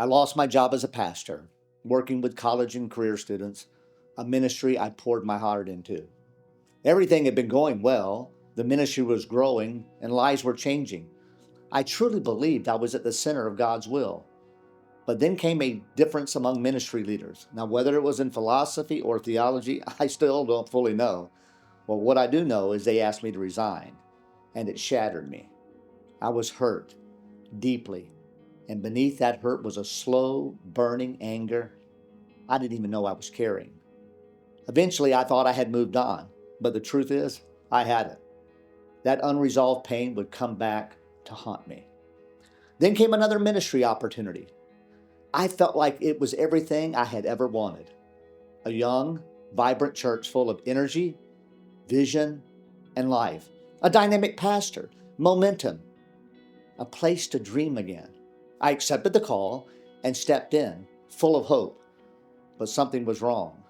I lost my job as a pastor, working with college and career students, a ministry I poured my heart into. Everything had been going well, the ministry was growing, and lives were changing. I truly believed I was at the center of God's will. But then came a difference among ministry leaders. Now, whether it was in philosophy or theology, I still don't fully know. Well, what I do know is they asked me to resign, and it shattered me. I was hurt deeply, and beneath that hurt was a slow, burning anger I didn't even know I was carrying. Eventually, I thought I had moved on, but the truth is, I hadn't. That unresolved pain would come back to haunt me. Then came another ministry opportunity. I felt like it was everything I had ever wanted. A young, vibrant church full of energy, vision, and life. A dynamic pastor, momentum, a place to dream again. I accepted the call and stepped in, full of hope. But something was wrong.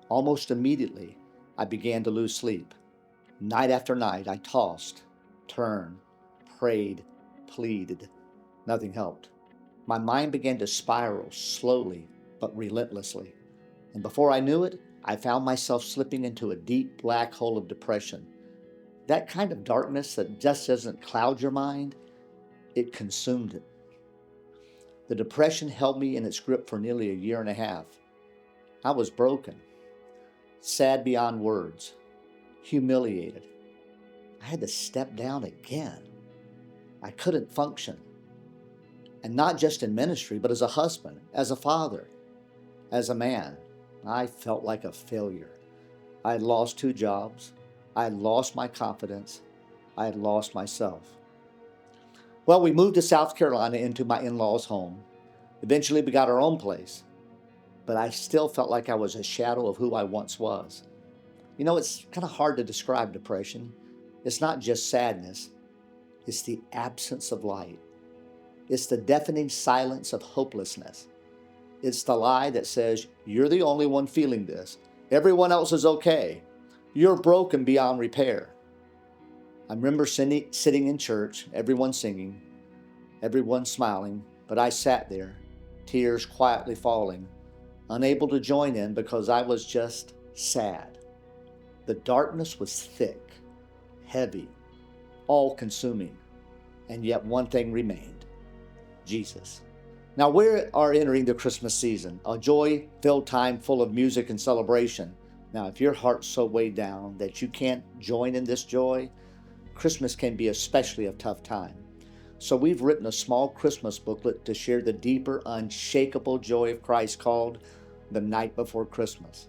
Almost immediately, I began to lose sleep. Night after night, I tossed, turned, prayed, pleaded. Nothing helped. My mind began to spiral slowly but relentlessly. And before I knew it, I found myself slipping into a deep black hole of depression. That kind of darkness that just doesn't cloud your mind, it consumed it. The depression held me in its grip for nearly a year and a half. I was broken, sad beyond words, humiliated. I had to step down again. I couldn't function. And not just in ministry, but as a husband, as a father, as a man. I felt like a failure. I had lost 2 jobs. I had lost my confidence. I had lost myself. Well, we moved to South Carolina into my in-laws' home. Eventually, we got our own place. But I still felt like I was a shadow of who I once was. You know, it's kind of hard to describe depression. It's not just sadness. It's the absence of light. It's the deafening silence of hopelessness. It's the lie that says, you're the only one feeling this. Everyone else is okay. You're broken beyond repair. I remember sitting in church, everyone singing, everyone smiling, but I sat there, tears quietly falling, unable to join in because I was just sad. The darkness was thick, heavy, all-consuming, and yet one thing remained: Jesus. Now we are entering the Christmas season, a joy-filled time full of music and celebration. Now, if your heart's so weighed down that you can't join in this joy, Christmas can be especially a tough time. So we've written a small Christmas booklet to share the deeper, unshakable joy of Christ called The Night Before Christmas.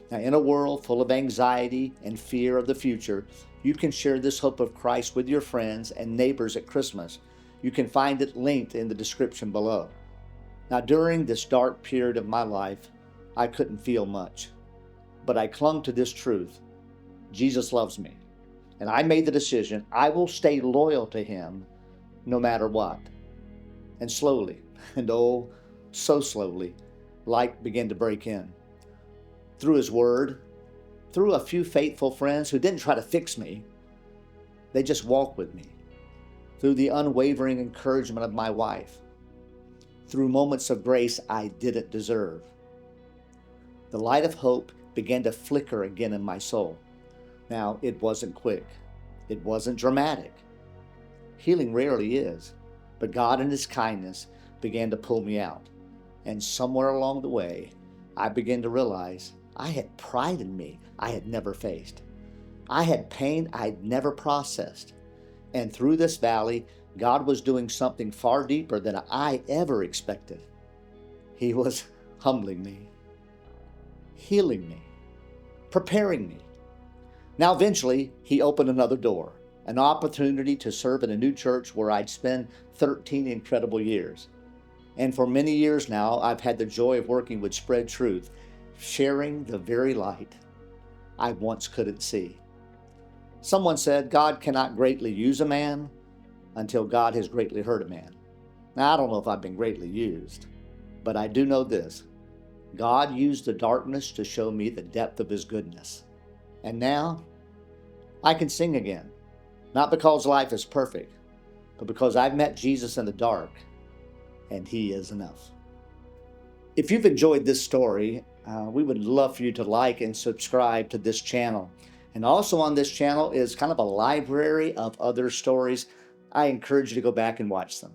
Now, in a world full of anxiety and fear of the future, you can share this hope of Christ with your friends and neighbors at Christmas. You can find it linked in the description below. Now, during this dark period of my life, I couldn't feel much, but I clung to this truth: Jesus loves me. And I made the decision I will stay loyal to him no matter what. And slowly, and oh, so slowly, light began to break in. Through his word, through a few faithful friends who didn't try to fix me, they just walked with me. Through the unwavering encouragement of my wife, through moments of grace I didn't deserve. The light of hope began to flicker again in my soul. Now, it wasn't quick. It wasn't dramatic. Healing rarely is, but God in his kindness began to pull me out. And somewhere along the way, I began to realize I had pride in me I had never faced. I had pain I'd never processed. And through this valley, God was doing something far deeper than I ever expected. He was humbling me, healing me, preparing me. Now, eventually, he opened another door, an opportunity to serve in a new church where I'd spent 13 incredible years. And for many years now, I've had the joy of working with Spread Truth, sharing the very light I once couldn't see. Someone said, God cannot greatly use a man until God has greatly hurt a man. Now, I don't know if I've been greatly used, but I do know this: God used the darkness to show me the depth of his goodness. And now, I can sing again, not because life is perfect, but because I've met Jesus in the dark, and he is enough. If you've enjoyed this story, we would love for you to like and subscribe to this channel. And also on this channel is kind of a library of other stories. I encourage you to go back and watch them.